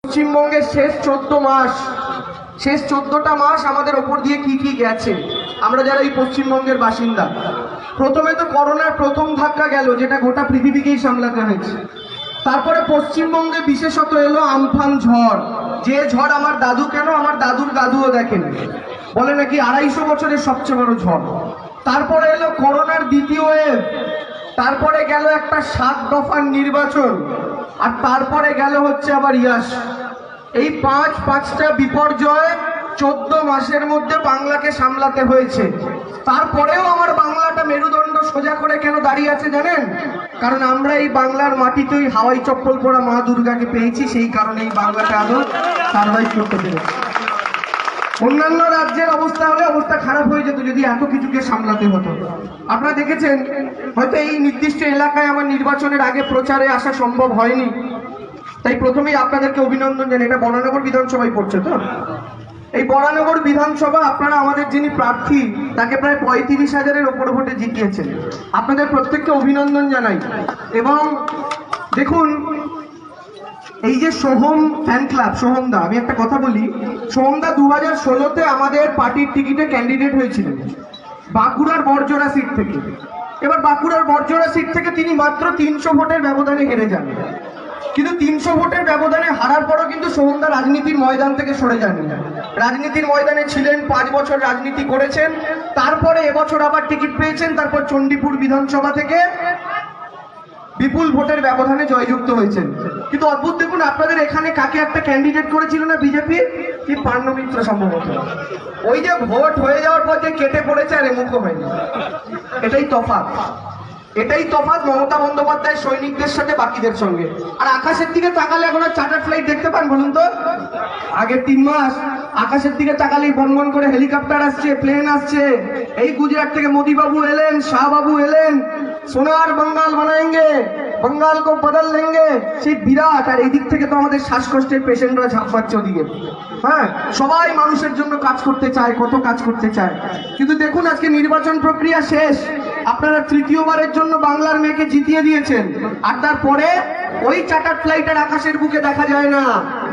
পশ্চিমবঙ্গের শেষ 14টা মাস আমাদের ওপর দিয়ে কি কি গেছে আমরা যারা এই পশ্চিমবঙ্গের বাসিন্দা। প্রথমে তো করোনার প্রথম ধাক্কা গেল, যেটা গোটা পৃথিবীকেই সামলাতে হয়েছে। তারপরে পশ্চিমবঙ্গে বিশেষত এলো আমফান ঝড়, যে ঝড় আমার দাদু কেন আমার দাদুর দাদুও দেখেন, বলে নাকি 250 বছরের সবচেয়ে বড় ঝড়। তারপরে এলো করোনার দ্বিতীয় ওয়েভ, তারপরে গেল একটা 7 দফার নির্বাচন, আর তারপরে গেল হচ্ছে আবার ইয়াস। এই পাঁচটা বিপর্যয় 14 মাসের মধ্যে বাংলাকে সামলাতে হয়েছে। তারপরেও আমার বাংলাটা মেরুদণ্ড সোজা করে কেন দাঁড়িয়ে আছে জানেন? কারণ আমরা এই বাংলার মাটিতেই হাওয়াই চপ্পল পরা মা দুর্গাকে পেয়েছি, সেই কারণে এই বাংলাটা আরো সার্ভাইভ করতে পেরেছে। অন্যান্য রাজ্যের অবস্থা হলে অবস্থা খারাপ হয়ে যেত যদি এত কিছুকে সামলাতে হতো। আপনারা দেখেছেন হয়তো এই নির্দিষ্ট এলাকায় আমার নির্বাচনের আগে প্রচারে আসা সম্ভব হয়নি, তাই প্রথমেই আপনাদেরকে অভিনন্দন জানাই। এটা বরানগর বিধানসভায় পড়ছে তো, এই বরানগর বিধানসভা আপনারা আমাদের যিনি প্রার্থী তাকে প্রায় 35,000-এর ওপর ভোটে জিতিয়েছেন। আপনাদের প্রত্যেককে অভিনন্দন জানাই। এবং দেখুন এই যে সোহম ফ্যান ক্লাব, সোহমদা, আমি একটা কথা বলি, সোহমদা 2016-তে আমাদের পার্টির টিকিটে ক্যান্ডিডেট হয়েছিলেন বাঁকুড়ার বড়জোড়া সিট থেকে। এবার বাঁকুড়ার বড়জোড়া সিট থেকে তিনি মাত্র 300 ভোটের ব্যবধানে হেরে যান। কিন্তু 300 ভোটের ব্যবধানে হারার পরও কিন্তু সোহমদা রাজনীতির ময়দান থেকে সরে যাননি। রাজনীতির ময়দানে ছিলেন, 5 বছর রাজনীতি করেছেন। তারপরে এবছর আবার টিকিট পেয়েছেন, তারপর চণ্ডীপুর বিধানসভা থেকে বিপুল ভোটের ব্যবধানে জয়যুক্ত হয়েছেন। কিন্তু অদ্ভুত দেখুন, আপনাদের এখানে কাকে একটা ক্যান্ডিডেট করেছিল না বিজেপি, কি পাণ্ডমিত্র সম্ভবত, ওই যে ভোট হয়ে যাওয়ার পর যে কেটে পড়েছে আর মুখ হয়নি। এটাই তফাৎ, এটাই তফাৎ মমতা বন্দ্যোপাধ্যায় সৈনিকদের সাথে বাকিদের সঙ্গে। আর আকাশের দিকে তাকালে এখন আর চার্টার ফ্লাইট দেখতে পান বলুন তো? আগের 3 মাস আকাশের দিকে তাকালেই বনবন করে হেলিকপ্টার আসছে, প্লেন আসছে। এই গুজরাট থেকে মোদি বাবু এলেন, শাহ বাবু এলেন, সোনার বাঙ্গাল বানাएंगे, বাঙ্গাল কো বদল लेंगे, সেই বিরাট। আর এই দিক থেকে তো আমাদের শ্বাসকষ্টের পেশেন্টরা ঝাঁপ মারছে ওদিকে। হ্যাঁ, সবাই মানুষের জন্য কাজ করতে চায়, কত কাজ করতে চায়। কিন্তু দেখুন আজকে নির্বাচন প্রক্রিয়া শেষ, আপনারা তৃতীয়বারের জন্য বাংলার মেয়েকে জিতিয়ে দিয়েছেন, আর তারপরে ওই চার্টার ফ্লাইটের আকাশের বুকে দেখা যায় না।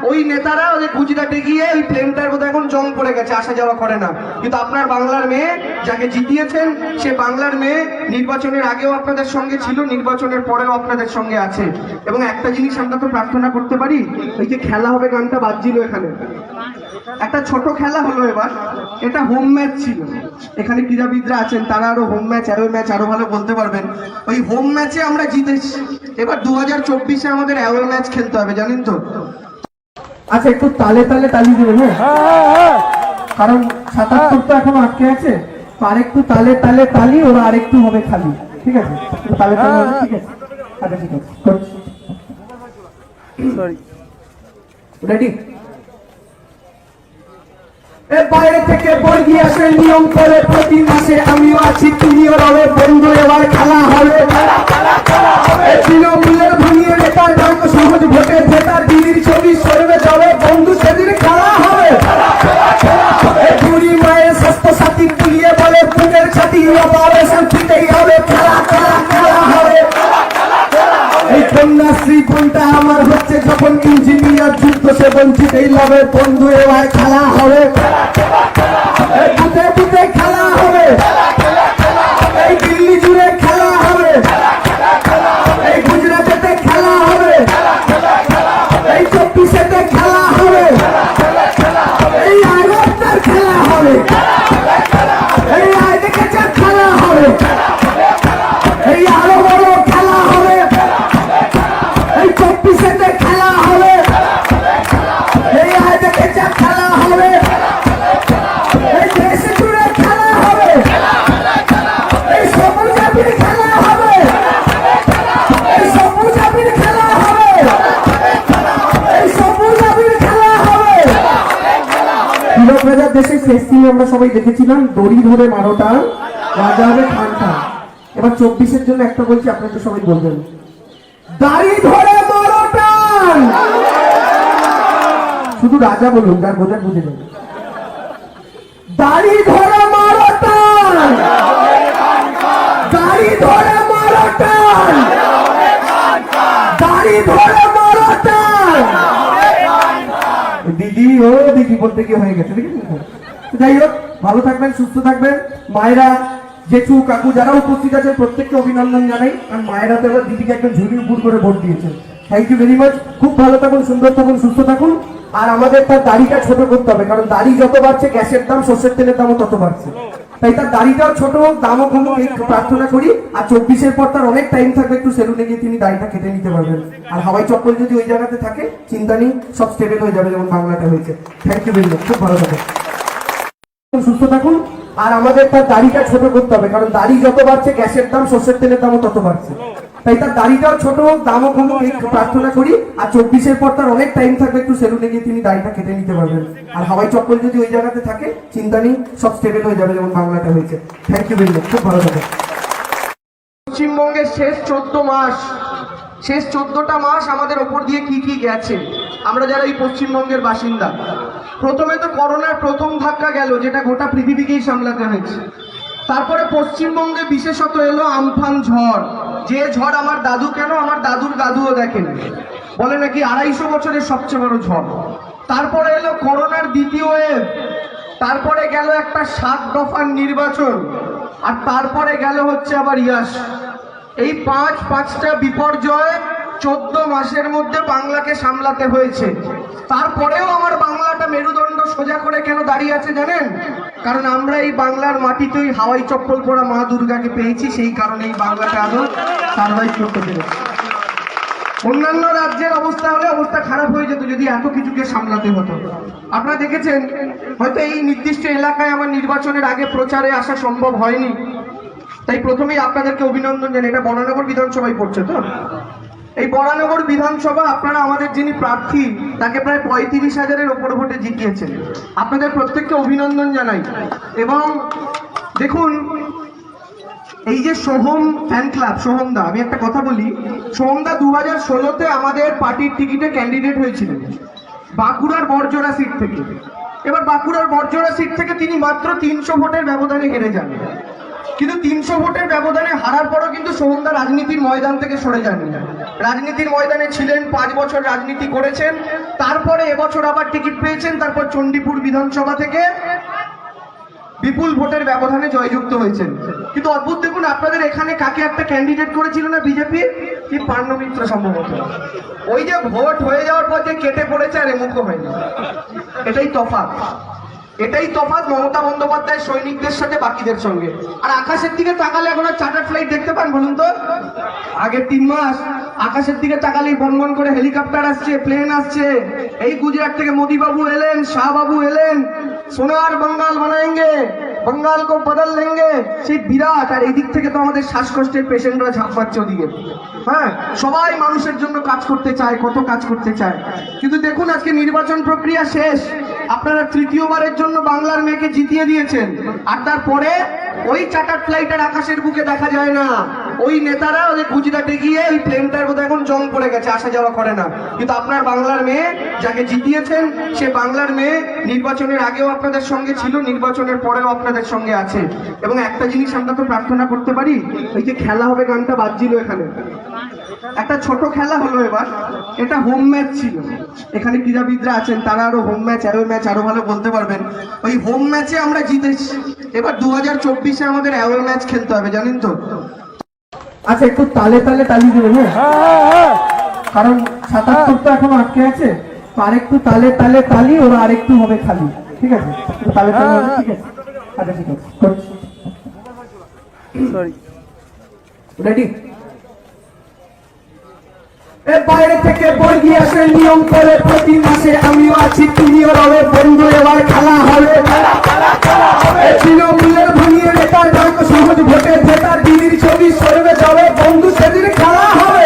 ওই নেতারা ওই গুজরাটে গিয়ে ওই প্লেনটার বোধহয় এখন জং পড়ে গেছে, আসা যাওয়া করে না। কিন্তু আপনার বাংলার মেয়ে যাকে জিতিয়েছেন, সে বাংলার মেয়ে নির্বাচনের আগেও আপনাদের সঙ্গে ছিল, নির্বাচনের পরেও আপনাদের সঙ্গে আছে। এবং একটা জিনিস আমরা তো প্রার্থনা করতে পারি, ওই যে খেলা হবে গানটা বাজছিল এখানে, একটা ছোট খেলা হলো এবার, এটা হোম ম্যাচ ছিল। এখানে ক্রীড়াবিদরা আছেন, তারা আরো হোম ম্যাচ, অ্যাওয়ে ম্যাচ আরো ভালো বলতে পারবেন। ওই হোম ম্যাচে আমরা জিতেছি, এবার 2024-এ আমাদের অ্যাওয়ে ম্যাচ খেলতে হবে, জানেন তো? আচ্ছা, একটু তালে তালে তালি দেবেন, হ্যাঁ, কারণ 77 তো এখনো আটকে আছে, তো আরেকটু তালে তালে তালি, ওরা আরেকটু হবে খালি, ঠিক আছে? তালে তালে, ঠিক আছে? আচ্ছা, ঠিক আছে, সরি, রেডি? বাইরে থেকে বর্গি আসে নিয়ম করে প্রতি মাসে, আমিও আছি তুমিও রবে, বন্ধু এবার খেলা হবে। তৃণমূলের ভাঙিয়ে নেতার ভাগ্য সহজ ভোটে ভোটার দিদির ছবি সরবে যাবে, বন্ধু সেদিন খেলা হবে। বুড়ি মায়ের স্বাস্থ্য সাথী তুলিয়ে বলে বুকের ছাতি, অপারেশন ফিটেই হবে, খেলা খেলা খেলা হবে। এই কন্যাশ্রী ফোনটা আমার হচ্ছে যখন ইঞ্জিনিয়ার যুদ্ধ সে বঞ্চিত এই লবে, বন্ধু এবার খেলা হবে। বুথে বুথে খেলা হবে, এই দিল্লি জুড়ে খেলা হবে, এই গুজরাটেতে খেলা হবে, এই 24-এতে খেলা হবে, এই আগস্টের খেলা হবে, এই আইডিকেচের খেলা হবে, এই আরো বড় খেলা হবে, এই 24-এতে খেলা হবে, এই আইডিকেচের খেলা হবে, এই দেশ জুড়ে খেলা হবে, এই সবুজ আবির খেলা হবে, এই সবুজ আবির খেলা হবে, এই সবুজ আবির খেলা হবে। তিলক রাজার দেশে শেষ দিন আমরা সবাই দেখেছিলাম, দড়ি ধরে মারোটা রাজা হবে খান খান। এবার 24-এর জন্য একটা বলছি, আপনারা তো সবাই বলবেন, দাড়ি ধরে মারোটা। শুধু রাজা বলুন, যার বোঝার বুঝে যাবে। দাড়ি ধরে মারোটা, দাড়ি ধরে মারোটা, দাড়ি ধরে মারোটা। দিদি ও দিদি বলতে কি হয়ে গেছে দেখেছেন তো? তো যাই হোক, ভালো থাকবেন, সুস্থ থাকবেন। মায়েরা, জেঠু, কাকু যারা উপস্থিত আছে প্রত্যেককে অভিনন্দন জানাই। আর মায়েরা তো এবার দিদিকে একদম ঝুড়ি উপর করে ভোট দিয়েছেন। Thank you very much. খুব ভালো থাকুন, সুন্দর থাকুন, সুস্থ থাকুন। আর আমাদের তার দাড়িটা ছোট করতে হবে, কারণ দাড়ি যত বাড়ছে গ্যাসের দাম, সর্ষের তেলের দামও তত বাড়ছে। তাই তার দাড়িটাও ছোট হোক, দামও কমুক, এই প্রার্থনা করি। আর 24-এর পর তার অনেক টাইম থাকবে, একটু সেলুনে গিয়ে তিনি দাড়িটা কেটে নিতে পারবেন। আর হাওয়াই চপ্পল যদি ওই জায়গাতে থাকে, চিন্তা নেই, সব স্টেবল হয়ে যাবে, যেমন বাংলাটা হয়েছে। Thank you very much. খুব ভালো থাকুন, সুস্থ থাকুন। আর আমাদের তার দাড়িটা ছোট করতে হবে, কারণ দাড়ি যত বাড়ছে গ্যাসের দাম, সর্ষের তেলের দামও তত বাড়ছে। তাই তার দাড়িটাও ছোট হোক, দামও কমুক, এই প্রার্থনা করি। আর 24-এর পর তার অনেক টাইম থাকবে, একটু সেলুনে গিয়ে তিনি দাড়িটা কেটে নিতে পারবেন। আর হাওয়াই চপ্পল যদি ওই জায়গাতে থাকে, চিন্তা নেই, সব স্টেবল হয়ে যাবে, যেমন বাংলাটা হয়েছে। Thank you very much. খুব ভালো থাকুন। পশ্চিমবঙ্গের শেষ 14 মাস, শেষ 14টা মাস আমাদের ওপর দিয়ে কি কি গেছে, আমরা যারা এই পশ্চিমবঙ্গের বাসিন্দা। প্রথমে তো করোনার প্রথম ধাক্কা গেল, যেটা গোটা পৃথিবীকেই সামলাতে হয়েছে। তারপরে পশ্চিমবঙ্গে বিশেষত এলো আমফান ঝড়, যে ঝড় আমার দাদু, কেন আমার দাদুর দাদুও দেখেন, বলে নাকি 250 বছরের সবচেয়ে বড় ঝড়। তারপরে এলো করোনার দ্বিতীয় ওয়েভ, তারপরে গেল একটা 7 দফার নির্বাচন, আর তারপরে গেল হচ্ছে আবার ইয়াস। এই পাঁচটা বিপর্যয় 14 মাসের মধ্যে বাংলাকে সামলাতে হয়েছে। তারপরেও আমার বাংলাটা মেরুদণ্ড সোজা করে কেন দাঁড়িয়ে আছে জানেন? কারণ আমরা এই বাংলার মাটিতেই হাওয়াই চপ্পল পরা মা দুর্গাকে পেয়েছি, সেই কারণে এই বাংলাটা আরো সার্ভাইভ করতে পেরেছে। অন্যান্য রাজ্যের অবস্থা হলে অবস্থা খারাপ হয়ে যেত, যদি এত কিছুকে সামলাতে হতো। আপনারা দেখেছেন হয়তো এই নির্দিষ্ট এলাকায় আমার নির্বাচনের আগে প্রচারে আসা সম্ভব হয়নি, তাই প্রথমেই আপনাদেরকে অভিনন্দন জানাই। এটা বরানগর বিধানসভায় পড়ছে তো, এই বরানগর বিধানসভা আপনারা আমাদের যিনি প্রার্থী তাকে প্রায় 35,000-এর ওপর ভোটে জিতিয়েছেন। আপনাদের প্রত্যেককে অভিনন্দন জানাই। এবং দেখুন, এই যে সোহম ফ্যান ক্লাব, সোহমদা, আমি একটা কথা বলি, সোহমদা 2016-তে আমাদের পার্টির টিকিটে ক্যান্ডিডেট হয়েছিলেন বাঁকুড়ার বরজোড়া সিট থেকে। এবার বাঁকুড়ার বরজোড়া সিট থেকে তিনি মাত্র 300 ভোটের ব্যবধানে হেরে যান। কিন্তু 300 ভোটের ব্যবধানে হারার পরও কিন্তু সোহমদা রাজনীতির ময়দান থেকে সরে যাননি। রাজনীতির ময়দানে ছিলেন, 5 বছর রাজনীতি করেছেন। তারপরে এবছর আবার টিকিট পেয়েছেন, তারপর চণ্ডীপুর বিধানসভা থেকে বিপুল ভোটের ব্যবধানে জয়যুক্ত হয়েছেন। কিন্তু অদ্ভুত দেখুন, আপনাদের এখানে কাকে একটা ক্যান্ডিডেট করেছিল না বিজেপি, কি পার্নো মিত্র সম্ভবত, ওই যে ভোট হয়ে যাওয়ার পর যে কেটে পড়েছে আর এমুখো হয়নি। এটাই তফাৎ, এটাই তফাৎ মমতা বন্দ্যোপাধ্যায়ের সৈনিকদের সাথে বাকিদের সঙ্গে। আর আকাশের দিকে তাকালে এখন আর চার্টার ফ্লাইট দেখতে পান বলুন তো? আগের 3 মাস আকাশের দিকে তাকালেই বনবন করে হেলিকপ্টার আসছে, প্লেন আসছে। এই গুজরাট থেকে মোদি বাবু এলেন, শাহ বাবু এলেন, সোনার বাঙ্গাল বানাएंगे, बंगाल को बदल लेंगे, সেই বিরাট। আর এই দিক থেকে তো আমাদের শ্বাসকষ্টের পেশেন্টরা ঝাঁপ পাচ্ছে ওদিকে। হ্যাঁ, সবাই মানুষের জন্য কাজ করতে চায়, কত কাজ করতে চায়। কিন্তু দেখুন, আজকে নির্বাচন প্রক্রিয়া শেষ, আপনারা তৃতীয়বারের জন্য বাংলার মেয়েকে জিতিয়ে দিয়েছেন। আর তারপরে ওই চার্টার ফ্লাইটের আকাশের বুকে দেখা যায় না। ওই নেতারা ওই গুজরাটে গিয়ে ওই প্লেনটার বোধহয় এখন জং পড়ে গেছে, আসা যাওয়া করে না। কিন্তু আপনার বাংলার মেয়ে যাকে জিতিয়েছেন, সে বাংলার মেয়ে নির্বাচনের আগেও আপনাদের সঙ্গে ছিল, নির্বাচনের পরেও আপনাদের সঙ্গে আছে। এবং একটা জিনিস আমরা তো প্রার্থনা করতে পারি, ওই যে খেলা হবে গানটা বাজছিল এখানে, একটা ছোট খেলা হলো এবার, এটা হোম ম্যাচ ছিল। এখানে ক্রীড়াবিদরা আছেন, তারা আরো হোম ম্যাচ, অ্যাওয়ে ম্যাচ আরো ভালো বলতে পারবেন। ওই হোম ম্যাচে আমরা জিতেছি, এবার 2024-এ আমাদের অ্যাওয়ে ম্যাচ খেলতে হবে, জানেন তো? আচ্ছা, একটু তালে তালে তালি দেবেন, হ্যাঁ, কারণ 77 তো এখনো আটকে আছে। আর একটু তালে তালে তালি, ওরা আরেকটু হবে খালি, ঠিক আছে? তালে তালে, ঠিক আছে? আচ্ছা, ঠিক আছে, সরি, রেডি? বাইরে থেকে বর্গি আসে নিয়ম করে প্রতি মাসে, আমিও আছি, তুমিও রবে, বন্ধু এবার খেলা হবে। তৃণমূলের ভাঙিয়ে নেতার ডাক, সহজ ভোটে ভোটার দিদির ছবি সরবে যাবে, বন্ধু সেদিন খেলা হবে।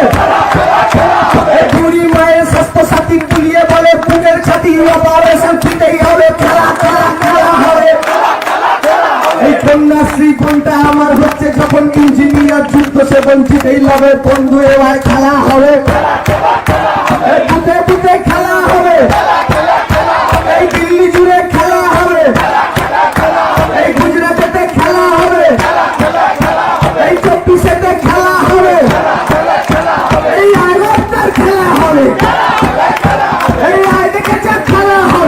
বুড়ি মায়ের স্বাস্থ্য সাথী তুলিয়ে বলে, বুকের ছাতি অপারেশন ফিতেই হবে, খেলা খেলা খেলা হবে। এই কন্যাশ্রী কোনটা আমার হচ্ছে, যখন ইঞ্জিনিয়ার যুদ্ধ সে বঞ্চিত এই লবে, বন্ধু এবার খেলা হবে। বুথে বুথে খেলা হবে, এই দিল্লি জুড়ে খেলা হবে, এই গুজরাটেতে খেলা হবে, এই 24-এতে খেলা হবে, এই আগস্টের খেলা হবে, এই আয় দেখেছে খেলা হবে।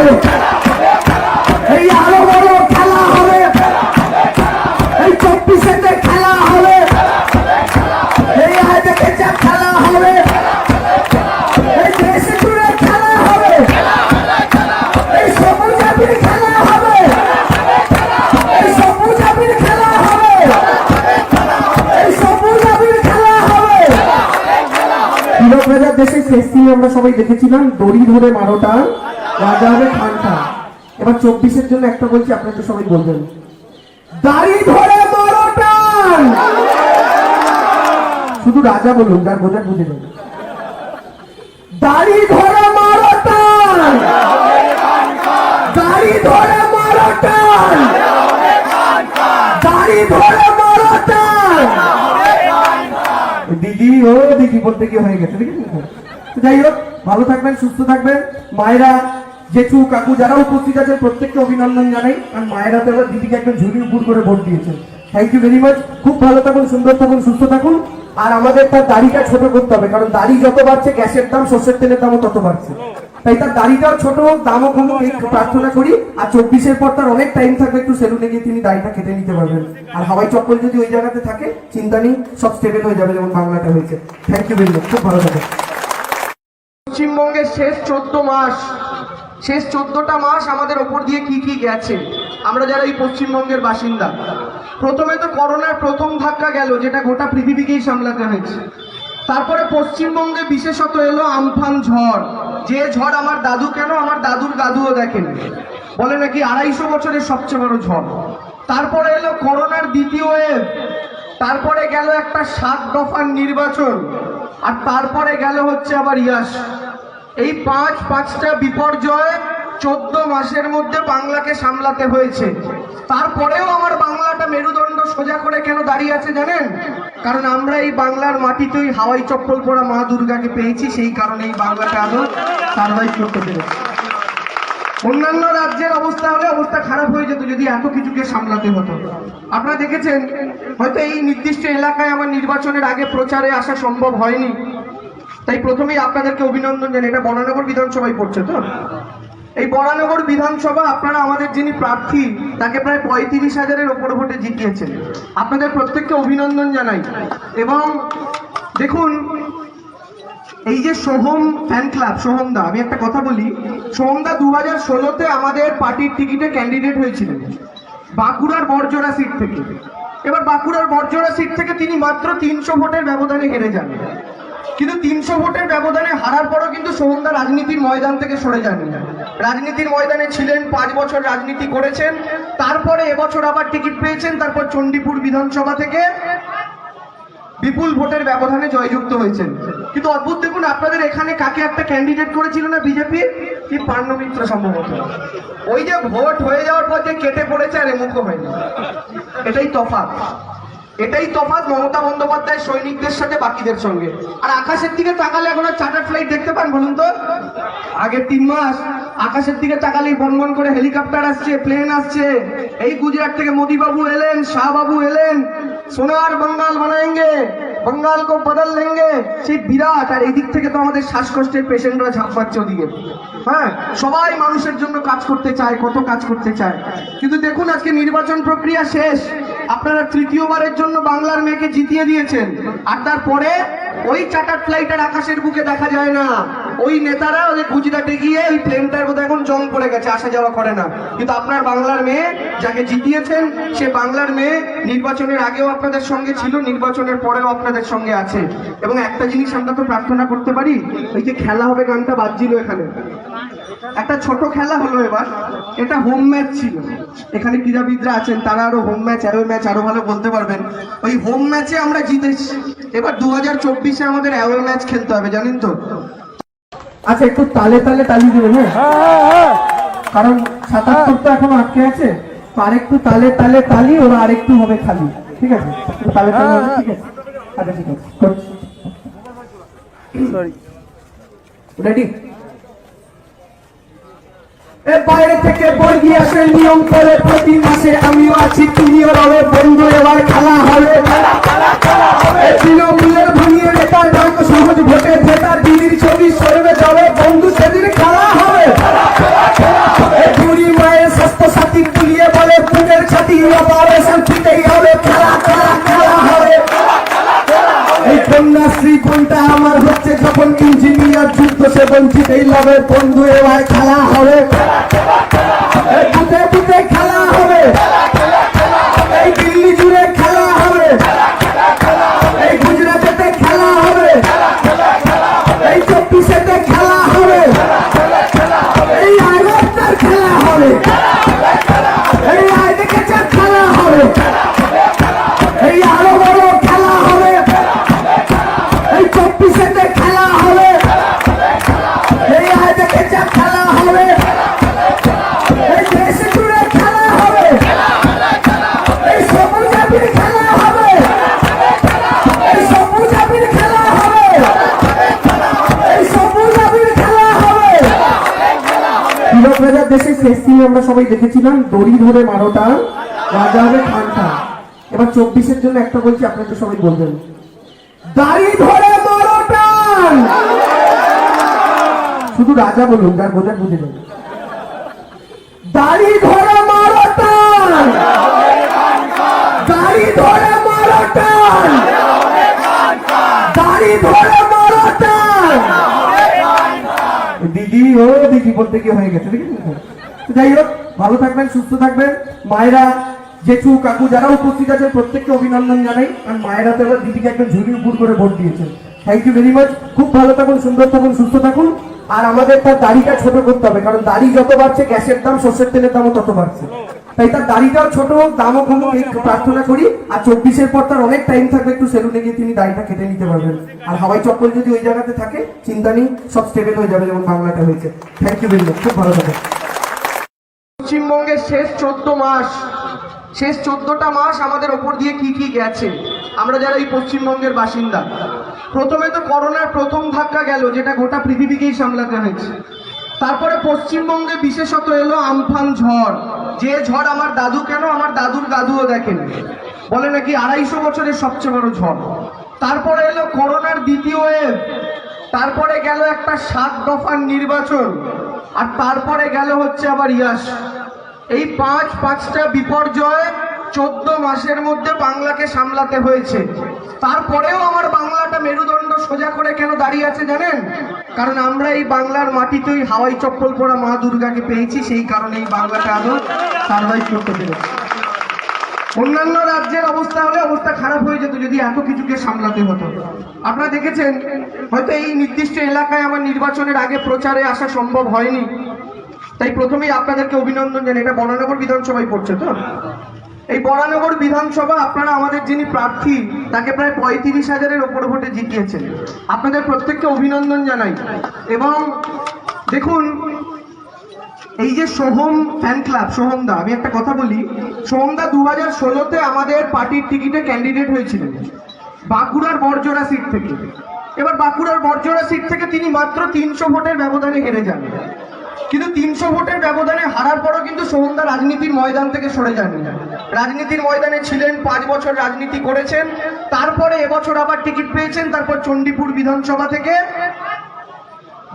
শেষ সিনে আমরা সবাই দেখেছিলাম দড়ি ধরে মারোটা রাজা হবে খানটা। এবার 24-এর জন্য একটা বলছি, আপনাকে সবাই বলবেন দাড়ি ধরে মারোটা। শুধু রাজা বলুন, যার বোঝার বুঝে যাবে। দাড়ি ধরে মারোটা, দাড়ি ধরে মারোটা, দাড়ি ধরে মারোটা। দিদি ও দিদি বলতে কি হয়ে গেছে, যাই হোক ভালো থাকবেন, সুস্থ থাকবেন। মায়েরা, জেঠু, কাকু যারা উপস্থিত আছেন প্রত্যেককে অভিনন্দন জানাই, কারণ মায়েরা তো এবার দিদিকে একদম ঝুড়ি উপর করে ভোট দিয়েছেন। Thank you very much. খুব ভালো থাকুন, সুন্দর থাকুন, সুস্থ থাকুন। আর আমাদের তার দাড়িটা ছোট করতে হবে, কারণ দাড়ি যত বাড়ছে গ্যাসের দাম, সর্ষের তেলের দামও তত বাড়ছে। তাই তার দাড়িটাও ছোট হোক, দামও কমুক, এই প্রার্থনা করি। আর 24-এর পর তার অনেক টাইম থাকবে, একটু সেলুনে গিয়ে তিনি দাড়িটা কেটে নিতে পারবেন। আর হাওয়াই চপ্পল যদি ওই জায়গাতে থাকে, চিন্তা নেই, সব স্টেবল হয়ে যাবে, যেমন বাংলাটা হয়েছে। থ্যাংক ইউ ভেরি মাচ, খুব ভালো থাকুন। পশ্চিমবঙ্গের শেষ 14 মাস, শেষ 14টা মাস আমাদের ওপর দিয়ে কি কি গেছে, আমরা যারা এই পশ্চিমবঙ্গের বাসিন্দা। প্রথমে তো করোনার প্রথম ধাক্কা গেল, যেটা গোটা পৃথিবীকেই সামলাতে হয়েছে। তারপরে পশ্চিমবঙ্গে বিশেষত এলো আমফান ঝড়, যে ঝড় আমার দাদু, কেন আমার দাদুর দাদুও দেখেন, বলে নাকি 250 বছরের সবচেয়ে বড় ঝড়। তারপরে এলো করোনার দ্বিতীয় ওয়েভ, তারপরে গেল একটা 7 দফার নির্বাচন, আর তারপরে গেল হচ্ছে আবার ইয়াস। এই পাঁচটা বিপর্যয় 14 মাসের মধ্যে বাংলাকে সামলাতে হয়েছে। তারপরেও আমার বাংলাটা মেরুদণ্ড সোজা করে কেন দাঁড়িয়ে আছে জানেন? কারণ আমরা এই বাংলার মাটিতেই হাওয়াই চপ্পল পরা মা দুর্গাকে পেয়েছি, সেই কারণে এই বাংলাটা আরো সার্ভাইভ করতে পেরেছে। অন্যান্য রাজ্যের অবস্থা হলে অবস্থা খারাপ হয়ে যেত যদি এত কিছুকে সামলাতে হতো। আপনারা দেখেছেন হয়তো এই নির্দিষ্ট এলাকায় আমার নির্বাচনের আগে প্রচারে আসা সম্ভব হয়নি, তাই প্রথমেই আপনাদেরকে অভিনন্দন জানাই। এটা বরানগর বিধানসভায় পড়ছে তো, এই বরানগর বিধানসভা আপনারা আমাদের যিনি প্রার্থী তাকে প্রায় 35,000-এর ওপর ভোটে জিতিয়েছেন। আপনাদের প্রত্যেককে অভিনন্দন জানাই। এবং দেখুন এই যে সোহম ফ্যান ক্লাব, সোহমদা, আমি একটা কথা বলি, সোহমদা 2016-তে আমাদের পার্টির টিকিটে ক্যান্ডিডেট হয়েছিলেন বাঁকুড়ার বড়জোড়া সিট থেকে। এবার বাঁকুড়ার বড়জোড়া সিট থেকে তিনি মাত্র 300 ভোটের ব্যবধানে হেরে যান। কিন্তু 300 ভোটের ব্যবধানে হারার পরও কিন্তু সোহমদা রাজনীতির ময়দান থেকে সরে যাননি। রাজনীতির ময়দানে ছিলেন, 5 বছর রাজনীতি করেছেন, তারপরে এবছর আবার টিকিট পেয়েছেন, তারপর চণ্ডীপুর বিধানসভা থেকে বিপুল ভোটের ব্যবধানে জয়যুক্ত হয়েছেন। কিন্তু অদ্ভুত দেখুন, আপনাদের এখানে কাকে একটা ক্যান্ডিডেট করেছিল না বিজেপি, কি পাণ্ডমিত্র সম্ভবত, ওই যে ভোট হয়ে যাওয়ার পর যে কেটে পড়েছে আর এমুখো হয়নি। এটাই তফাৎ, এটাই তফাৎ মমতা বন্দ্যোপাধ্যায় সৈনিকদের সাথে বাকিদের সঙ্গে। আর আকাশের দিকে তাকালে এখন আর চার্টার ফ্লাইট দেখতে পান বলুন তো? আগের 3 মাস আকাশের দিকে তাকালেই বনবন করে হেলিকপ্টার আসছে, প্লেন আসছে। এই গুজরাট থেকে মোদি বাবু এলেন, শাহ বাবু এলেন, সোনার বাঙ্গাল বানাएंगे, बंगाल को बदल लेंगे, সেই বিরাট। আর এদিক থেকে তো আমাদের শ্বাসকষ্টের পেশেন্টরা ঝাঁপ পাচ্ছে ওদিকে। হ্যাঁ, সবাই মানুষের জন্য কাজ করতে চায়, কত কাজ করতে চায়। কিন্তু দেখুন আজকে নির্বাচন প্রক্রিয়া শেষ, আপনারা তৃতীয়বারের জন্য বাংলার মেয়েকে জিতিয়ে দিয়েছেন, আর তারপরে ওই চার্টার ফ্লাইটের আকাশের বুকে দেখা যায় না। ওই নেতারা ওই গুজরাটে গিয়ে ওই প্লেনটার বোধহয় এখন জং পড়ে গেছে, আসা যাওয়া করে না। কিন্তু আপনার বাংলার মেয়ে যাকে জিতিয়েছেন, সে বাংলার মেয়ে নির্বাচনের আগেও আপনাদের সঙ্গে ছিল, নির্বাচনের পরেও আপনাদের সঙ্গে আছে। এবং একটা জিনিস আমরা তো প্রার্থনা করতে পারি, ওই যে খেলা হবে গানটা বাজছিল এখানে, একটা ছোট খেলা হলো এবার, এটা হোম ম্যাচ ছিল। এখানে ক্রীড়াবিদরা আছেন, তারা আরো হোম ম্যাচ, অ্যাওয়ে ম্যাচ আরো ভালো বলতে পারবেন। ওই হোম ম্যাচে আমরা জিতেছি, এবার 2024-এ আমাদের অ্যাওয়ে ম্যাচ খেলতে হবে, জানেন তো? আচ্ছা, একটু তালে তালে তালি দেবেন, হ্যাঁ, কারণ 77 তো এখনো আটকে আছে, তো আরেকটু তালে তালে তালি, ওরা আরেকটু হবে খালি, ঠিক আছে? তালে তালে, ঠিক আছে? আচ্ছা ঠিক আছে, সরি, রেডি? বাইরে থেকে বর্গি আসে নিয়ম করে প্রতি মাসে, আমিও আছি তুমিও রবে, বন্ধু এবার খেলা হবে। তৃণমূলের ভাঙিয়ে নেতার ভাগ্য সহজ ভোটে ভেতার, দিদির ছবি সরবে যাবে, বন্ধু সেদিন খেলা হবে। বুড়ি মায়ের স্বাস্থ্য সাথী তুলিয়ে বলে পুজোর ছাতি, অপারেশন ফিতেই হবে, খেলা খেলা খেলা হবে। এই কন্যাশ্রী কোনটা আমার হচ্ছে যখন ইঞ্জিনিয়ার যুদ্ধ সে বঞ্চিতেই লবে, বন্ধু এবার খেলা হবে। বুথে বুথে খেলা হবে, এই দিল্লি জুড়ে খেলা হবে, এই গুজরাটেতে খেলা হবে, এই 24 হবে, এই দেশ জুড়ে খেলা হবে, এই সবুজ আবির খেলা হবে, এই সবুজ আবির খেলা হবে, এই সবুজ আবির খেলা হবে। তিলক রাজার দেশের শেষ দিনে আমরা সবাই দেখেছিলাম দড়ি ধরে মারোটা রাজা হবে খানটা। এবার 24-এর জন্য একটা বলছি, আপনাকে সবাই বলবেন, দাড়ি ধরে মারোটা। শুধু রাজা বলুন, যার বোঝার বুঝে যাবে। দাড়ি ধরে মারোটা, দাড়ি ধরে মারোটা, দাড়ি ধরে মারোটা। দিদি ও দিদি বলতে কি হয়ে গেছে, যাই হোক, ভালো থাকবেন, সুস্থ থাকবেন। মায়েরা, জেঠু, কাকু যারা উপস্থিত আছেন প্রত্যেককে অভিনন্দন জানাই। আর মায়েরা তো এবার দিদিকে একদম ঝুড়ি উপর করে ভোট দিয়েছেন। Thank you very much. খুব ভালো থাকুন, সুন্দর থাকুন, সুস্থ থাকুন। আর আমাদের তার দাড়িটা ছোট করতে হবে, কারণ দাড়ি যত বাড়ছে গ্যাসের দাম, সর্ষের তেলের দামও তত বাড়ছে। তাই তার দাড়িটাও ছোট হোক, দামও কমুক, এই প্রার্থনা করি। আর 24-এর পর তার অনেক টাইম থাকবে, একটু সেলুনে গিয়ে তিনি দাড়িটা কেটে নিতে পারবেন। আর হাওয়াই চপ্পল যদি ওই জায়গাতে থাকে, চিন্তা নেই, সব স্টেবল হয়ে যাবে, যেমন বাংলাটা হয়েছে। থ্যাংক ইউ ভেরি মাচ, খুব ভালো থাকবেন। পশ্চিমবঙ্গের শেষ 14টা মাস আমাদের ওপর দিয়ে কি কি গেছে, আমরা যারা এই পশ্চিমবঙ্গের বাসিন্দা। প্রথমে তো করোনার প্রথম ধাক্কা গেল, যেটা গোটা পৃথিবীকেই সামলাতে হয়েছে। তারপরে পশ্চিমবঙ্গে বিশেষত এলো আমফান ঝড়, যে ঝড় আমার দাদু, কেন আমার দাদুর দাদুও দেখেন, বলে নাকি 250 বছরের সবচেয়ে বড় ঝড়। তারপরে এলো করোনার দ্বিতীয় ওয়েভ, তারপরে গেল একটা 7 দফার নির্বাচন, আর তারপরে গেল হচ্ছে আবার ইয়াস। এই পাঁচটা বিপর্যয় 14 মাসের মধ্যে বাংলাকে সামলাতে হয়েছে। তারপরেও আমার বাংলাটা মেরুদণ্ড সোজা করে কেন দাঁড়িয়ে আছে জানেন? কারণ আমরা এই বাংলার মাটিতেই হাওয়াই চপ্পল পরা মা দুর্গাকে পেয়েছি, সেই কারণে এই বাংলাটা আরো সার্ভাইভ করতে পেরেছে। অন্যান্য রাজ্যের অবস্থা হলে অবস্থা খারাপ হয়ে যেত যদি এত কিছুকে সামলাতে হতো। আপনারা দেখেছেন হয়তো এই নির্দিষ্ট এলাকায় আমার নির্বাচনের আগে প্রচারে আসা সম্ভব হয়নি, তাই প্রথমেই আপনাদেরকে অভিনন্দন জানাই। এটা বরানগর বিধানসভায় পড়ছে তো, এই বরানগর বিধানসভা আপনারা আমাদের যিনি প্রার্থী তাকে প্রায় 35,000-এর ওপর ভোটে জিতিয়েছেন। আপনাদের প্রত্যেককে অভিনন্দন জানাই। এবং দেখুন, এই যে সোহম ফ্যান ক্লাব, সোহমদা, আমি একটা কথা বলি, সোহমদা 2016-তে আমাদের পার্টির টিকিটে ক্যান্ডিডেট হয়েছিলেন বাঁকুড়ার বড়জোড়া সিট থেকে। এবার বাঁকুড়ার বড়জোড়া সিট থেকে তিনি মাত্র 300 ভোটের ব্যবধানে হেরে যান। কিন্তু 300 ভোটের ব্যবধানে হারার পরও কিন্তু সোহমদা রাজনীতির ময়দান থেকে সরে যাননি। রাজনীতির ময়দানে ছিলেন, 5 বছর রাজনীতি করেছেন। তারপরে এবছর আবার টিকিট পেয়েছেন, তারপর চণ্ডীপুর বিধানসভা থেকে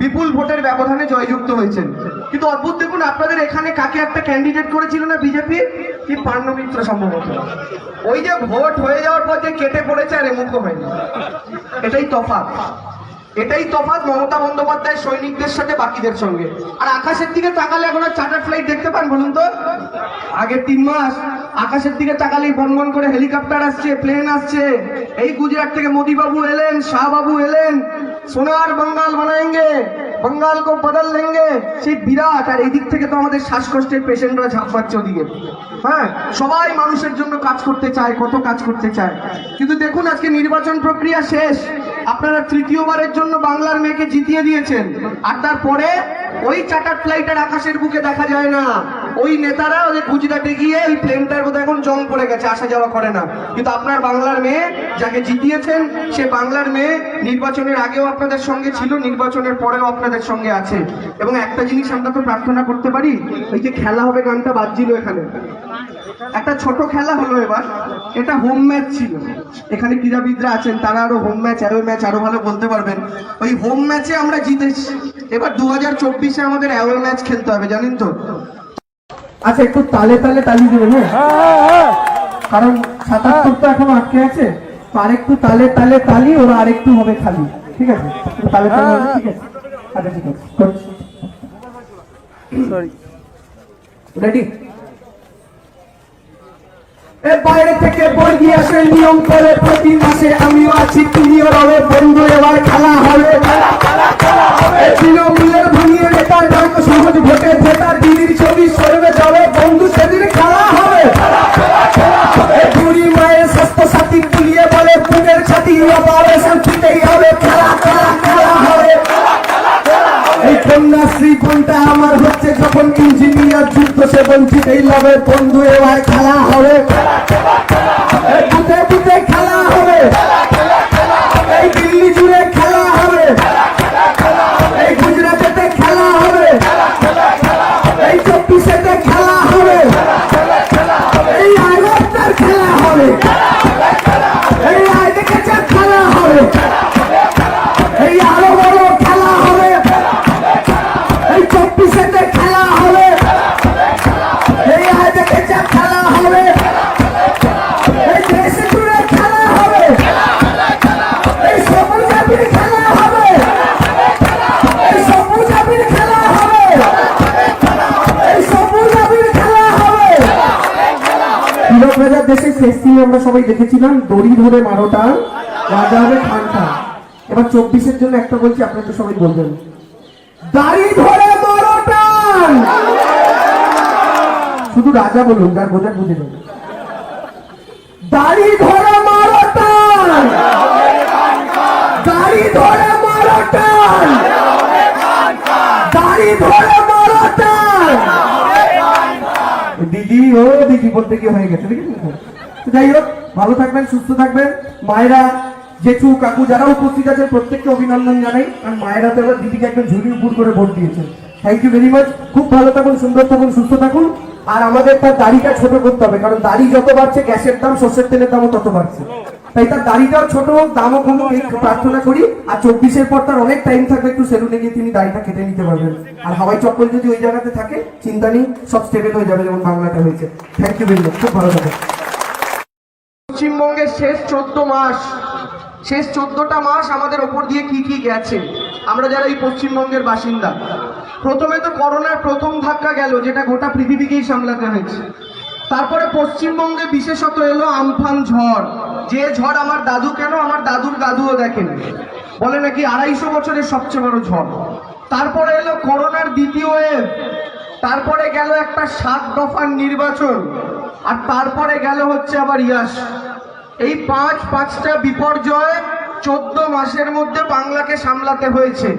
বিপুল ভোটের ব্যবধানে জয়যুক্ত হয়েছেন। কিন্তু অদ্ভুত দেখুন, আপনাদের এখানে কাকে একটা ক্যান্ডিডেট করেছিল না বিজেপি, কি পাণ্ডমিত্র সম্ভবত, ওই যে ভোট হয়ে যাওয়ার পর যে কেটে পড়েছে আর মুখ হয়নি। এটাই তফাৎ, এটাই তফাৎ মমতা বন্দ্যোপাধ্যায় সৈনিকদের সাথে বাকিদের সঙ্গে। আর আকাশের দিকে তাকালে এখন আর চার্টার ফ্লাইট দেখতে পান বলুন তো? আগে 3 মাস আকাশের দিকে তাকালেই বনবন করে হেলিকপ্টার আসছে, প্লেন আসছে। এই গুজরাট থেকে মোদি বাবু এলেন, শাহ বাবু এলেন, সোনার বাঙ্গাল বানাएंगे, বাঙ্গাল কো বদল লেঙ্গে, সেই বিরাট। আর এই দিক থেকে তো আমাদের শ্বাসকষ্টের পেশেন্টরা ঝাঁপাচ্ছে ওদিকে। হ্যাঁ, সবাই মানুষের জন্য কাজ করতে চায়, কত কাজ করতে চায়। কিন্তু দেখুন, আজকে নির্বাচন প্রক্রিয়া শেষ, আপনারা তৃতীয়বারের জন্য বাংলার মেয়েকে জিতিয়ে দিয়েছেন। আর তারপরে ওই চার্টার ফ্লাইটের আকাশের বুকে দেখা যায় না। ওই নেতারা ওই গুজরাটে গিয়ে ওই প্লেনটার বোধহয় এখন জং পড়ে গেছে, আসা যাওয়া করে না। কিন্তু আপনার বাংলার মেয়ে যাকে জিতিয়েছেন, সে বাংলার মেয়ে নির্বাচনের আগেও আপনাদের সঙ্গে ছিল, নির্বাচনের পরেও আপনাদের সঙ্গে আছে। এবং একটা জিনিস আমরা তো প্রার্থনা করতে পারি, ওই যে খেলা হবে গানটা বাজছিল এখানে, একটা ছোট খেলা হলো এবার, এটা হোম ম্যাচ ছিল। এখানে ক্রীড়াবিদরা আছেন, তারা আরো হোম ম্যাচ, অ্যাওয়ে ম্যাচ আরো ভালো বলতে পারবেন। ওই হোম ম্যাচে আমরা জিতেছি, এবার 2024-এ আমাদের অ্যাওয়ে ম্যাচ খেলতে হবে, জানেন তো? আচ্ছা, একটু তালে তালে তালি দেবেন, হ্যাঁ, কারণ 77 তো এখনো আটকে আছে, তো আরেকটু তালে তালে তালি, ওরা আরেকটু হবে খালি, ঠিক আছে? তালে তালে, ঠিক আছে? আচ্ছা, ঠিক আছে, সরি, রেডি? বাইরে থেকে বই দিয়ে আসে নিয়ম করে প্রতি মাসে, আমিও আছি, তুমিও রবে বন্ধু, এবার খেলা হবে। তৃণমূলের ভাঙিয়ে নেতার ডাক, সহজ ভোটে ভোটার দিদির ছবি সরবে যাবে বন্ধু, সেদিন খেলা হবে। বুড়ি মায়ের স্বাস্থ্য সাথী তুলিয়ে বলে বুকের ছাতি, অপারেশন ফিটেই হবে, খেলা খেলা খেলা হবে। এই কন্যাশ্রী কোনটা আমার সেই লবে বন্ধু এবার খেলা হবে, এই বুথে বুথে খেলা হবে, এই দিল্লি জুড়ে খেলা হবে, এই গুজরাটেতে খেলা হবে, এই 24-এতে খেলা হবে, এই আগস্টের খেলা হবে, এই আগে খেলা হবে, এই আরো বড় খেলা হবে, এই 24-এতে খেলা হবে, এই আগে খেলা হবে, এই দেশে জুড়ে খেলা হবে, এই সবুজ আবির খেলা হবে, এই সবুজ আবির খেলা হবে, এই সবুজ আবির খেলা হবে। তিলক রাজার দেশে শেষ দিনে আমরা সবাই দেখেছিলাম দড়ি ধরে মারোটা রাজা হবে খানটা। এবার 24-এর জন্য একটা বলছি, আপনারা তো সবাই বলবেন দাড়ি ধরে মারোটা। শুধু রাজা বলুন, যার বোঝার বুঝে যাবে। দাড়ি ধরে মারোটা, দাড়ি ধরে মারোটা, দাড়ি ধরে মারোটা। দিদি ও দিদি বলতে কি হয়ে গেছে, দেখেছেন? যাই হোক, ভালো থাকবেন, সুস্থ থাকবেন। মায়েরা, জেঠু, কাকু যারা উপস্থিত আছেন প্রত্যেককে অভিনন্দন জানাই, কারণ মায়েরা তো এবার দিদিকে একদম ঝুড়ি উপর করে ভোট দিয়েছেন। Thank you very much. খুব ভালো থাকুন, সুন্দর থাকুন, সুস্থ থাকুন। আর আমাদের তার দাড়িটা ছোট করতে হবে, কারণ দাড়ি যত বাড়ছে গ্যাসের দাম, সর্ষের তেলের দামও তত বাড়ছে। তাই তার দাড়িটাও ছোট হোক, দামও কমুক, এই প্রার্থনা করি। আর 24-এর পর তার অনেক টাইম থাকবে, একটু সেলুনে গিয়ে তিনি দাড়িটা কেটে নিতে পারবেন। আর হাওয়াই চপ্পল যদি ওই জায়গাতে থাকে, চিন্তা নেই, সব স্টেবল হয়ে যাবে, যেমন বাংলাটা হয়েছে। থ্যাংক ইউ ভেরি মাচ, খুব ভালো থাকবেন। পশ্চিমবঙ্গের শেষ 14 মাস, শেষ 14টা মাস আমাদের ওপর দিয়ে কি কি গেছে, আমরা যারা এই পশ্চিমবঙ্গের বাসিন্দা। প্রথমে তো করোনার প্রথম ধাক্কা গেল, যেটা গোটা পৃথিবীকেই সামলাতে হয়েছে। তারপরে পশ্চিমবঙ্গে বিশেষত এলো আমফান ঝড়, যে ঝড় আমার দাদু, কেন আমার দাদুর দাদুও দেখেন, বলে নাকি 250 বছরের সবচেয়ে বড় ঝড়। তারপরে এলো করোনার দ্বিতীয় ওয়েভ, তারপরে গেল একটা 7 দফার নির্বাচন, আর তারপরে গেল হচ্ছে আবার ইয়াস। এই পাঁচটা বিপর্যয় 14 মাসের মধ্যে বাংলাকে সামলাতে হয়েছে।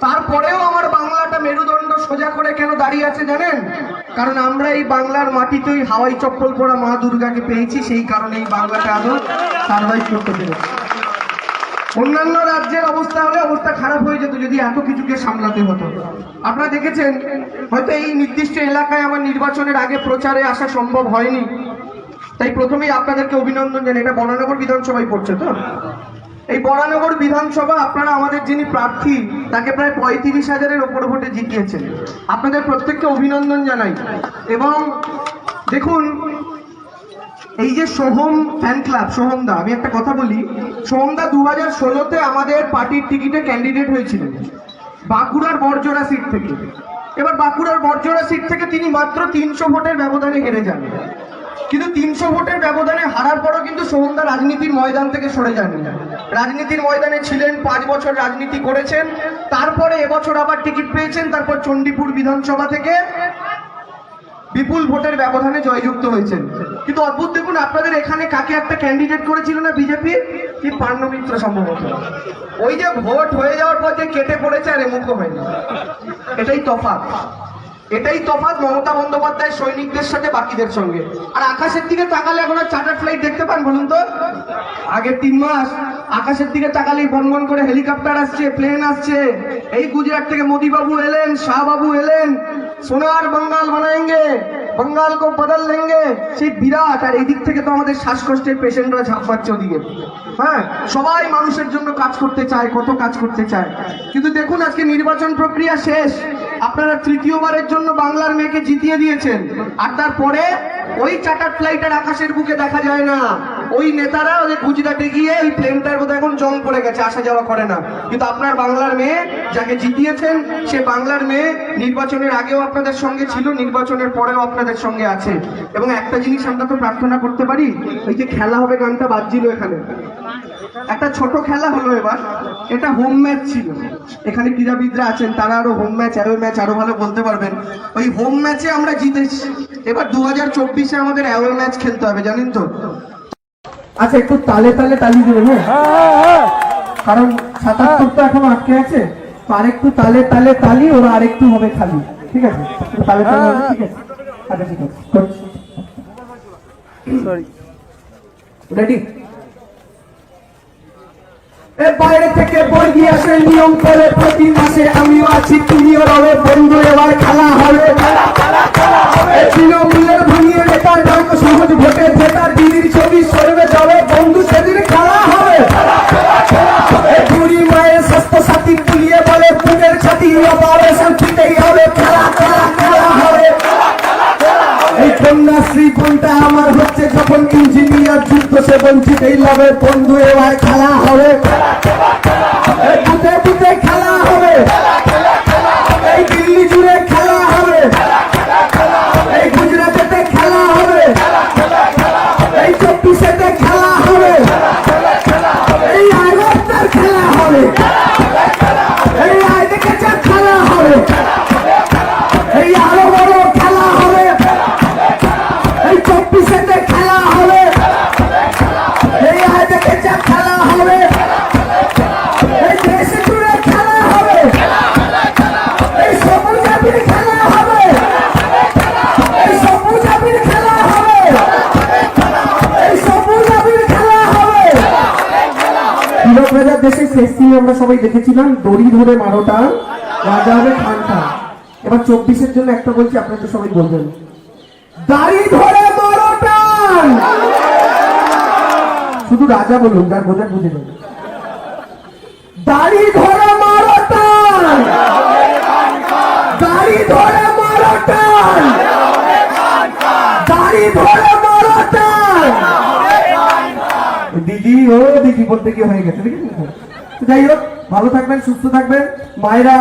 তারপরেও আমার বাংলাটা মেরুদণ্ড সোজা করে কেন দাঁড়িয়ে আছে জানেন? কারণ আমরা এই বাংলার মাটিতেই হাওয়াই চপ্পল পরা মা দুর্গাকে পেয়েছি, সেই কারণে এই বাংলাটা আরো সার্ভাইভ করতে পেরেছে। অন্যান্য রাজ্যের অবস্থা হলে অবস্থা খারাপ হয়ে যেত যদি এত কিছুকে সামলাতে হতো। আপনারা দেখেছেন হয়তো এই নির্দিষ্ট এলাকায় আমার নির্বাচনের আগে প্রচারে আসা সম্ভব হয়নি, তাই প্রথমেই আপনাদেরকে অভিনন্দন জানাই। এটা বরানগর বিধানসভায় পড়ছে তো, এই বরানগর বিধানসভা আপনারা আমাদের যিনি প্রার্থী তাকে প্রায় 35,000-এর ওপর ভোটে জিতিয়েছেন। আপনাদের প্রত্যেককে অভিনন্দন জানাই। এবং দেখুন, এই যে সোহম ফ্যান ক্লাব, সোহমদা, আমি একটা কথা বলি, সোহমদা 2016-তে আমাদের পার্টির টিকিটে ক্যান্ডিডেট হয়েছিলেন বাঁকুড়ার বড়জোড়া সিট থেকে। এবার বাঁকুড়ার বড়জোড়া সিট থেকে তিনি মাত্র 300 ভোটের ব্যবধানে হেরে যান। কিন্তু 300 ভোটের ব্যবধানে হারার পরও কিন্তু সোহমদা রাজনীতির ময়দান থেকে সরে যাননি। রাজনীতির ময়দানে ছিলেন, 5 বছর রাজনীতি করেছেন। তারপরে এবছর আবার টিকিট পেয়েছেন, তারপর চণ্ডীপুর বিধানসভা থেকে বিপুল ভোটের ব্যবধানে জয়যুক্ত হয়েছেন। কিন্তু অদ্ভুত দেখুন, আপনাদের এখানে কাকে একটা ক্যান্ডিডেট করেছিল না বিজেপি, কি পার্নো মিত্র সম্ভবত, ওই যে ভোট হয়ে যাওয়ার পর যে কেটে পড়েছে আর এমুখো হয়নি। এটাই তফাৎ, এটাই তফাৎ মমতা বন্দ্যোপাধ্যায়ের সৈনিকদের সাথে বাকিদের সঙ্গে। আর আকাশের দিকে তাকালে এখন আর চার্টার ফ্লাইট দেখতে পান বলুন তো? আগের 3 মাস আকাশের দিকে তাকালেই বনবন করে হেলিকপ্টার আসছে, প্লেন আসছে। এই গুজরাট থেকে মোদি বাবু এলেন, শাহ বাবু এলেন, সোনার বাঙ্গাল বানাएंगे, बंगाल को बदल लेंगे, সেই বিরাট। আর এই দিক থেকে তো আমাদের শ্বাসকষ্টের পেশেন্টরা ঝাঁপ পাচ্ছে ওদিকে। হ্যাঁ, সবাই মানুষের জন্য কাজ করতে চায়, কত কাজ করতে চায়। কিন্তু দেখুন, আজকে নির্বাচন প্রক্রিয়া শেষ, আপনারা তৃতীয়বারের জন্য বাংলার মেয়েকে জিতিয়ে দিয়েছেন। আর তারপরে ওই চার্টার ফ্লাইটের আকাশের বুকে দেখা যায় না। ওই নেতারা ওই গুজরাটে গিয়ে ওই প্লেনটার বোধহয় এখন জং পড়ে গেছে, আসা যাওয়া করে না। কিন্তু আপনার বাংলার মেয়ে যাকে জিতিয়েছেন, সে বাংলার মেয়ে নির্বাচনের আগেও আপনাদের সঙ্গে ছিল, নির্বাচনের পরেও আপনাদের সঙ্গে আছে। এবং একটা জিনিস আমরা তো প্রার্থনা করতে পারি, ওই যে খেলা হবে গানটা বাজছিল এখানে, একটা ছোট খেলা হলো এবার, এটা হোম ম্যাচ ছিল। এখানে ক্রীড়াবিদরা আছেন, তারা আরো হোম ম্যাচ, অ্যাওয়ে ম্যাচ আরো ভালো বলতে পারবেন। ওই হোম ম্যাচে আমরা জিতেছি, এবার 2024-এ আমাদের অ্যাওয়ে ম্যাচ খেলতে হবে, জানেন তো? আচ্ছা, একটু তালে তালে তালি দেবেন, হ্যাঁ, কারণ 77 তো এখনো আটকে আছে। আর একটু তালে তালে তালি, ওরা আরেকটু হবে খালি, ঠিক আছে? তালে তালে, ঠিক আছে? আচ্ছা ঠিক আছে, সরি, রেডি। বাইরে থেকে বর্গি আসে নিয়ম করে প্রতি মাসে আমিও আছি তুমিও রবে বন্ধু এবার খেলা হবে তৃণমূলের ভাঙিয়ে নেতার ডাক সহজ ভোটে জেতার দিদির ছবি সরবে যাবে বন্ধু সেদিন খেলা হবে বুড়ি মায়ের স্বাস্থ্য সাথী পুলিয়ে বলে বুকের ছাতি অপারেশন ফিটেই হবে খেলা খেলা খেলা হবে এই কন্যাশ্রী বোনটা আমার হচ্ছে যখন ইঞ্জিনিয়ার যুক্ত সে বঞ্চিত এই লবে বন্ধু এবার খেলা হবে বুতে বুতে খেলা হবে এই দিল্লি জুড়ে খেলা হবে এই গুজরাটেতে খেলা হবে এই 24-এতে খেলা হবে এই আগস্টের খেলা হবে এই আইডিকেচার খেলা হবে এই আরো বড় খেলা হবে এই 24-এতে খেলা হবে এই আইডিকেচার খেলা হবে এই দেশে জুড়ে খেলা হবে এই সবুজ আবির খেলা হবে এই সবুজ আবির খেলা হবে এই সবুজ আবির খেলা হবে তিলক রাজার দেশে শেষ দিনে আমরা সবাই দেখেছিলাম দড়ি ধরে মারোটা রাজা হবে খানটা। এবার 24-এর জন্য একটা বলছি আপনারা তো সবাই বলবেন দাড়ি ধরে মারোটা শুধু রাজা বলুন যার বোঝার বুঝে যাবে দাড়ি ধরে মারোটা দাড়ি ধরে মারোটা দাড়ি ধরে মারোটা দিদি ও দিদি বলতে কি হয়ে গেছে যাই হোক ভালো থাকবেন সুস্থ থাকবেন মায়েরা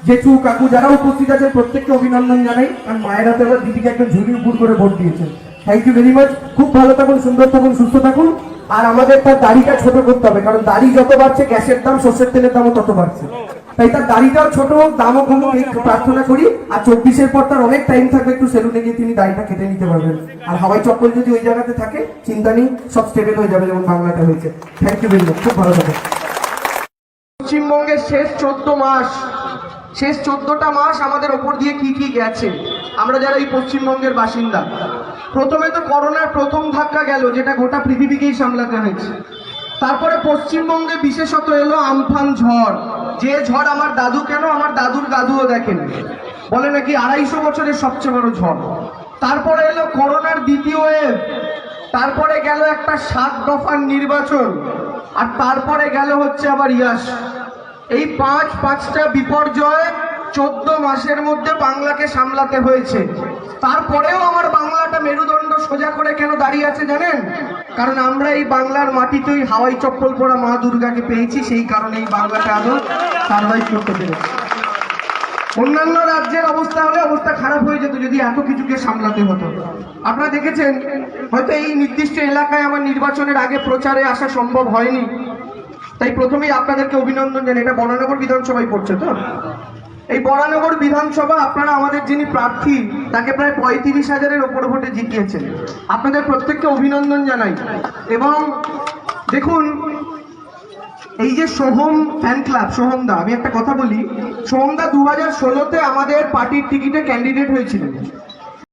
জেঠু কাকু যারা উপস্থিত আছেন প্রত্যেককে অভিনন্দন জানাই কারণ মায়েরা তো এবার দিদিকে একদম ঝুড়ি উপর করে ভোট দিয়েছেন থ্যাংক ইউ ভেরি মাচ খুব ভালো থাকুন সুন্দর থাকুন সুস্থ থাকুন আর আমাদের তার দাড়িটা ছোট করতে হবে কারণ দাড়ি যত বাড়ছে গ্যাসের দাম সর্ষের তেলের দামও তত বাড়ছে তাই তার দাড়িটাও ছোট হোক দামও কমুক এই প্রার্থনা করি আর 24-এর পর তার অনেক টাইম থাকবে একটু সেলুনে গিয়ে তিনি দাড়িটা কেটে নিতে পারবেন আর হাওয়াই চপ্পল যদি ওই জায়গাতে থাকে চিন্তা নেই সব স্টেবল হয়ে যাবে যেমন বাংলাটা হয়েছে থ্যাংক ইউ ভেরি মাচ খুব ভালো থাকুন পশ্চিমবঙ্গের শেষ 14টা মাস আমাদের ওপর দিয়ে কি কি গেছে আমরা যারা এই পশ্চিমবঙ্গের বাসিন্দা প্রথমে তো করোনার প্রথম ধাক্কা গেল যেটা গোটা পৃথিবীকেই সামলাতে হয়েছে তারপরে পশ্চিমবঙ্গে বিশেষত এলো আমফান ঝড় যে ঝড় আমার দাদু কেন আমার দাদুর দাদুও দেখেন বলে নাকি 250 বছরের সবচেয়ে বড় ঝড় তারপরে এলো করোনার দ্বিতীয় ওয়েভ তারপরে গেল একটা 7 দফার নির্বাচন আর তারপরে গেল হচ্ছে আবার ইয়াস এই পাঁচটা বিপর্যয় 14 মাসের মধ্যে বাংলাকে সামলাতে হয়েছে তারপরেও আমার বাংলাটা মেরুদণ্ড সোজা করে কেন দাঁড়িয়ে আছে জানেন কারণ আমরা এই বাংলার মাটিতেই হাওয়াই চপ্পল পরা মা দুর্গাকে পেয়েছি সেই কারণে এই বাংলাটা আদৌ সার্ভাইভ করতে পেরেছি অন্যান্য রাজ্যের অবস্থা হলে অবস্থা খারাপ হয়ে যেত যদি এত কিছুকে সামলাতে হতো আপনারা দেখেছেন হয়তো এই নির্দিষ্ট এলাকায় আমার নির্বাচনের আগে প্রচারে আসা সম্ভব হয়নি তাই প্রথমেই আপনাদেরকে অভিনন্দন জানাই এটা বরানগর বিধানসভায় পড়ছে তো এই বরানগর বিধানসভা আপনারা আমাদের যিনি প্রার্থী তাকে প্রায় 35,000-এর ওপর ভোটে জিতিয়েছেন আপনাদের প্রত্যেককে অভিনন্দন জানাই এবং দেখুন এই যে সোহম ফ্যান ক্লাব সোহমদা আমি একটা কথা বলি সোহমদা 2016-তে আমাদের পার্টির টিকিটে ক্যান্ডিডেট হয়েছিলেন